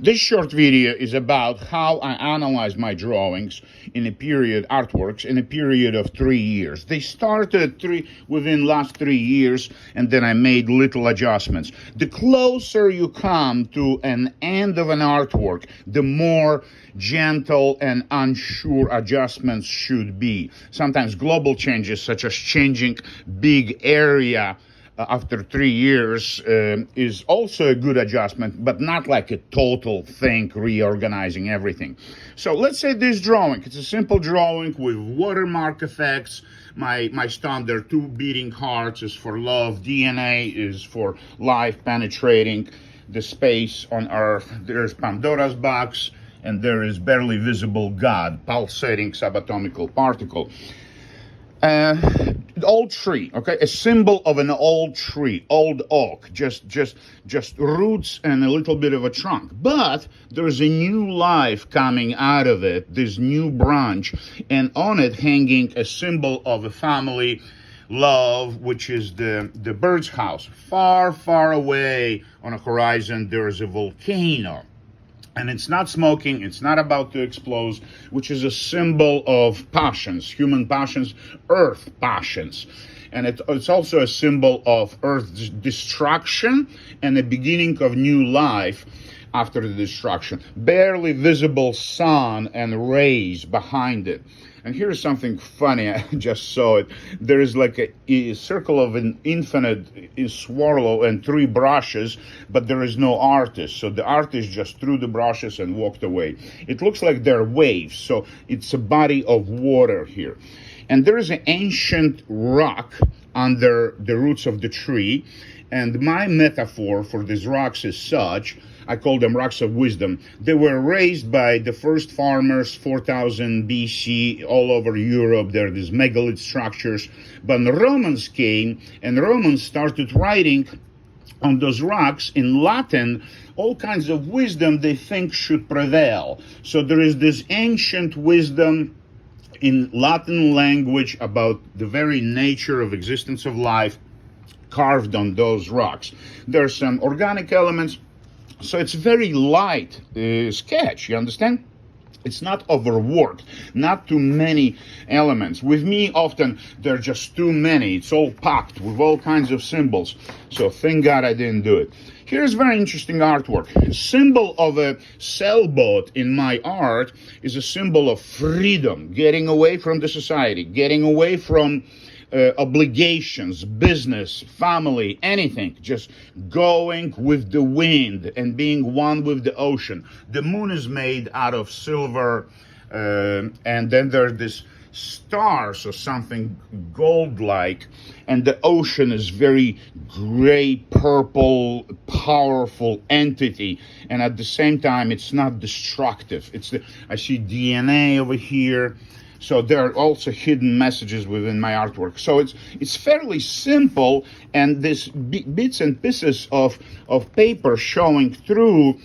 This short video is about how I analyze my drawings artworks in a period of 3 years. They started within last 3 years, and then I made little adjustments. The closer you come to an end of an artwork, the more gentle and unsure adjustments should be. Sometimes global changes, such as changing big area after 3 years is also a good adjustment, but not like a total thing, reorganizing everything. So let's say this drawing, it's a simple drawing with watermark effects. My standard 2 beating hearts is for love, DNA is for life penetrating the space on Earth. There's Pandora's box, and there is barely visible God, pulsating subatomic particle. Old tree, okay, a symbol of an old tree, old oak, just roots and a little bit of a trunk. But there's a new life coming out of it, this new branch, and on it hanging a symbol of a family, love, which is the bird's house. Far, far away on a horizon, there is a volcano. And it's not smoking, it's not about to explode, which is a symbol of passions, human passions, earth passions. And it's also a symbol of Earth's destruction and the beginning of new life after the destruction. Barely visible sun and rays behind it. And here's something funny, I just saw it. There is like a circle of an infinite swirl and 3 brushes, but there is no artist. So the artist just threw the brushes and walked away. It looks like they're waves, so it's a body of water here. And there is an ancient rock under the roots of the tree. And my metaphor for these rocks is such, I call them rocks of wisdom. They were raised by the first farmers 4000 BC all over Europe. There are these megalith structures. But the Romans came, and the Romans started writing on those rocks in Latin all kinds of wisdom they think should prevail. So there is this ancient wisdom in Latin language about the very nature of existence of life carved on those rocks. There are some organic elements, so it's very light sketch, you understand? It's not overworked, not too many elements. With me, often, there are just too many. It's all packed with all kinds of symbols. So thank God I didn't do it. Here's very interesting artwork. A symbol of a sailboat in my art is a symbol of freedom, getting away from the society, getting away from obligations, business, family, anything, just going with the wind and being one with the ocean. The moon is made out of silver, and then there's this stars or something gold-like, and the ocean is very gray, purple, powerful entity, and at the same time, it's not destructive. I see DNA over here. So there are also hidden messages within my artwork. So it's fairly simple, and this bits and pieces of paper showing through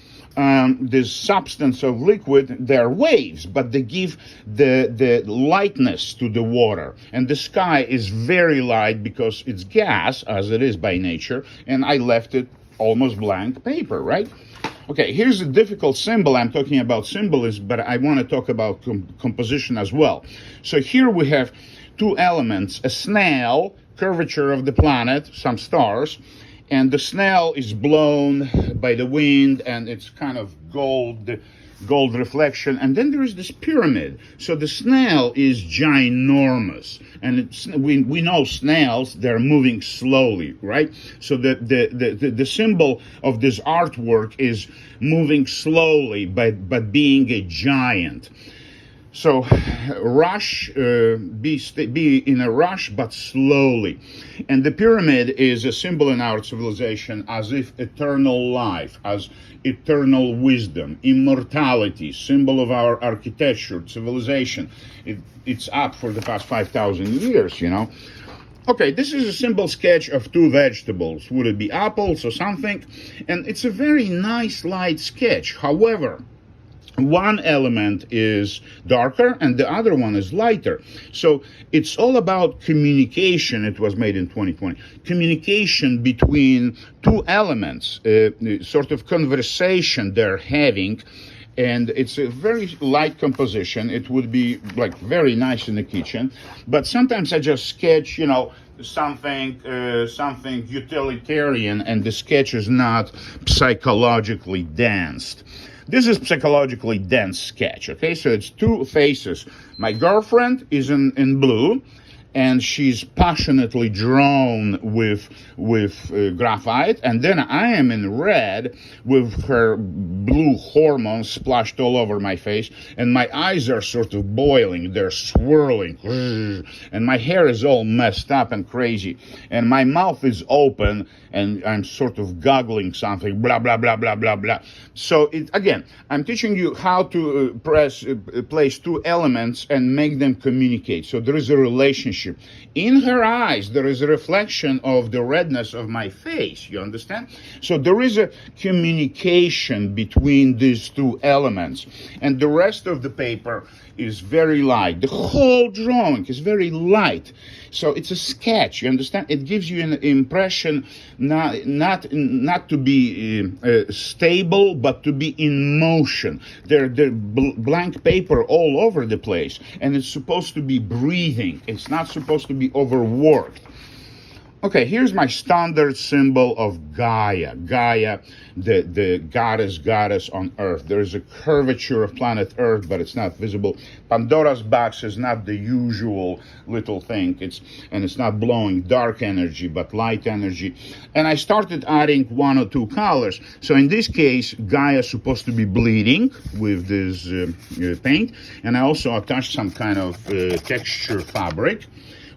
this substance of liquid, they're waves, but they give the lightness to the water. And the sky is very light because it's gas, as it is by nature, and I left it almost blank paper, right? Okay, here's a difficult symbol. I'm talking about symbolism, but I want to talk about composition as well. So here we have 2 elements, a snail, curvature of the planet, some stars, and the snail is blown by the wind, and it's kind of gold reflection, and then there is this pyramid. So the snail is ginormous, and we know snails, they're moving slowly, right? So the symbol of this artwork is moving slowly but being a giant. So be in a rush, but slowly. And the pyramid is a symbol in our civilization as if eternal life, as eternal wisdom, immortality, symbol of our architecture, civilization. It's up for the past 5,000 years, you know. Okay, this is a simple sketch of 2 vegetables. Would it be apples or something? And it's a very nice light sketch. However, one element is darker and the other one is lighter. So it's all about communication. It was made in 2020. Communication between two elements, sort of conversation they're having. And it's a very light composition. It would be like very nice in the kitchen. But sometimes I just sketch, something utilitarian, and the sketch is not psychologically dense. This is psychologically dense sketch, okay? So it's two faces. My girlfriend is in blue, and she's passionately drawn with graphite, and then I am in red with her blue hormones splashed all over my face, and my eyes are sort of boiling, they're swirling, and my hair is all messed up and crazy, and my mouth is open, and I'm sort of goggling something, blah, blah, blah, blah, blah, blah. So, again, I'm teaching you how to place two elements and make them communicate. So there is a relationship. In her eyes, there is a reflection of the redness of my face, you understand? So there is a communication between these two elements. And the rest of the paper is very light. The whole drawing is very light. So it's a sketch, you understand? It gives you an impression not to be stable, but to be in motion. They're blank paper all over the place, and it's supposed to be breathing. It's not supposed to be overworked. Okay, here's my standard symbol of Gaia. Gaia, the goddess on Earth. There is a curvature of planet Earth, but it's not visible. Pandora's box is not the usual little thing. It's not blowing dark energy, but light energy. And I started adding one or two colors. So in this case, Gaia is supposed to be bleeding with this paint. And I also attached some kind of texture fabric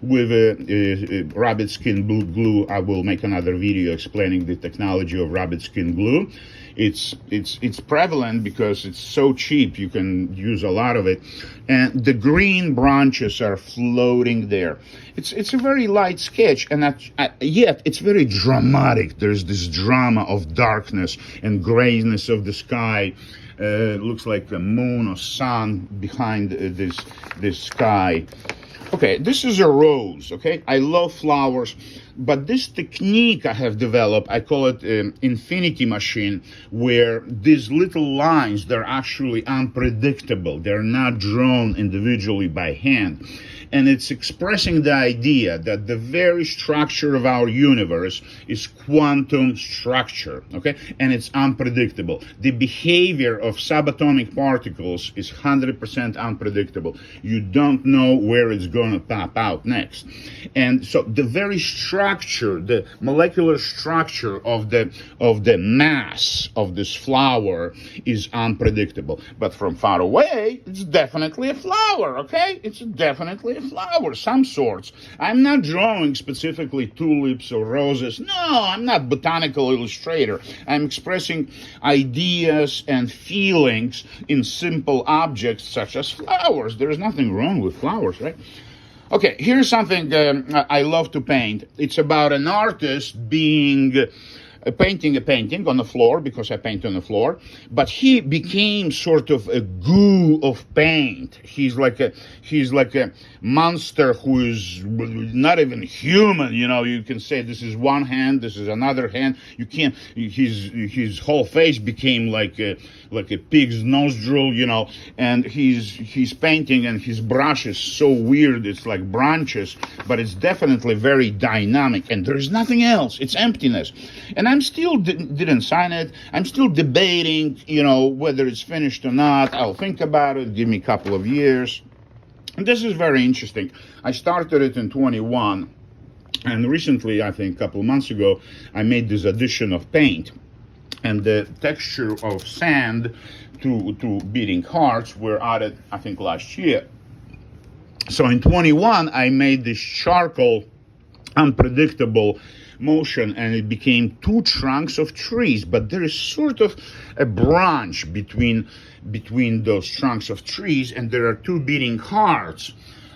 with a rabbit skin glue. I will make another video explaining the technology of rabbit skin glue. It's prevalent because it's so cheap. You can use a lot of it, and the green branches are floating there. It's a very light sketch, and yet it's very dramatic. There's this drama of darkness and grayness of the sky. Looks like a moon or sun behind this sky. Okay, this is a rose, okay? I love flowers, but this technique I have developed, I call it infinity machine, where these little lines, they're actually unpredictable. They're not drawn individually by hand. And it's expressing the idea that the very structure of our universe is quantum structure, okay? And it's unpredictable. The behavior of subatomic particles is 100% unpredictable. You don't know where it's going to pop out next. And so the very structure, the molecular structure of the mass of this flower is unpredictable. But from far away, it's definitely a flower, okay? It's definitely a flower, some sorts. I'm not drawing specifically tulips or roses. No, I'm not botanical illustrator. I'm expressing ideas and feelings in simple objects such as flowers. There is nothing wrong with flowers, right? Okay, here's something I love to paint. It's about an artist painting a painting on the floor, because I paint on the floor, but he became sort of a goo of paint. He's like a monster who is not even human. You can say this is one hand, this is another hand. You can't. His whole face became like a pig's nostril, and he's painting, and his brush is so weird. It's like branches, but it's definitely very dynamic, and there's nothing else. It's emptiness. And I'm still didn't sign it. I'm still debating, whether it's finished or not. I'll think about it. Give me a couple of years. And this is very interesting. I started it in 21, and recently, I think a couple of months ago, I made this addition of paint, and the texture of sand to beating hearts were added, I think, last year. So in 21, I made this charcoal, unpredictable motion, and it became two trunks of trees, but there is sort of a branch between those trunks of trees, and there are two beating hearts.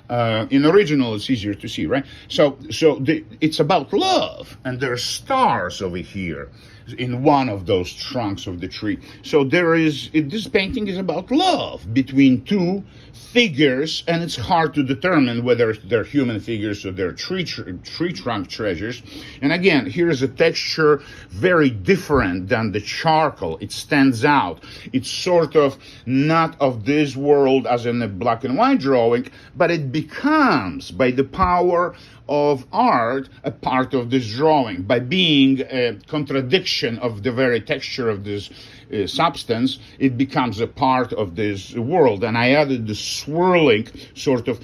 In original, it's easier to see, right? So it's about love, and there are stars over here. in one of those trunks of the tree. So this painting is about love between two figures, and it's hard to determine whether they're human figures or they're tree trunk treasures. And again, here's a texture very different than the charcoal. It stands out. It's sort of not of this world as in a black and white drawing, but it becomes, by the power of art, a part of this drawing. By being a contradiction of the very texture of this substance, it becomes a part of this world. And I added the swirling sort of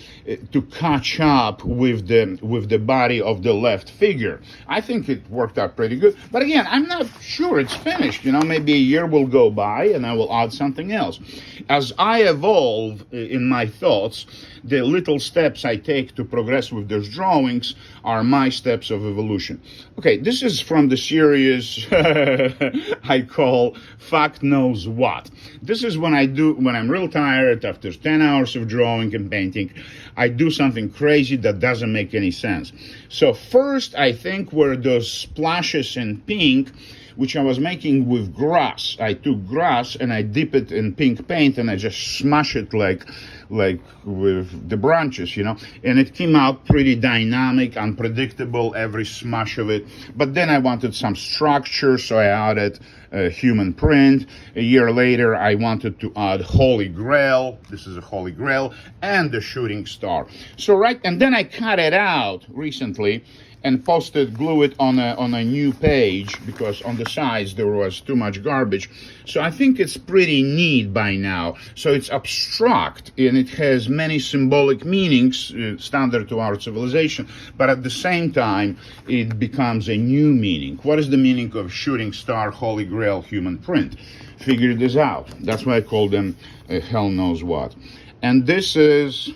to catch up with the body of the left figure. I think it worked out pretty good. But again, I'm not sure it's finished. Maybe a year will go by and I will add something else. As I evolve in my thoughts, the little steps I take to progress with those drawings are my steps of evolution. Okay, this is from the series I call Fact Knows What. This is when I'm real tired after 10 hours of drawing and painting, I do something crazy that doesn't make any sense. So first, I think were those splashes in pink, which I was making with grass. I took grass and I dip it in pink paint and I just smash it like with the branches, and it came out pretty dynamic, unpredictable, every smash of it. But then I wanted some structure, so I added a human print. A year later, I wanted to add Holy Grail. This is a Holy Grail, and the shooting star. And then I cut it out recently and glue it on a new page, because on the sides there was too much garbage. So I think it's pretty neat by now. So it's abstract and it has many symbolic meanings standard to our civilization, but at the same time it becomes a new meaning. What is the meaning of shooting star, Holy Grail, human print? Figure this out. That's why I call them hell knows what. And this is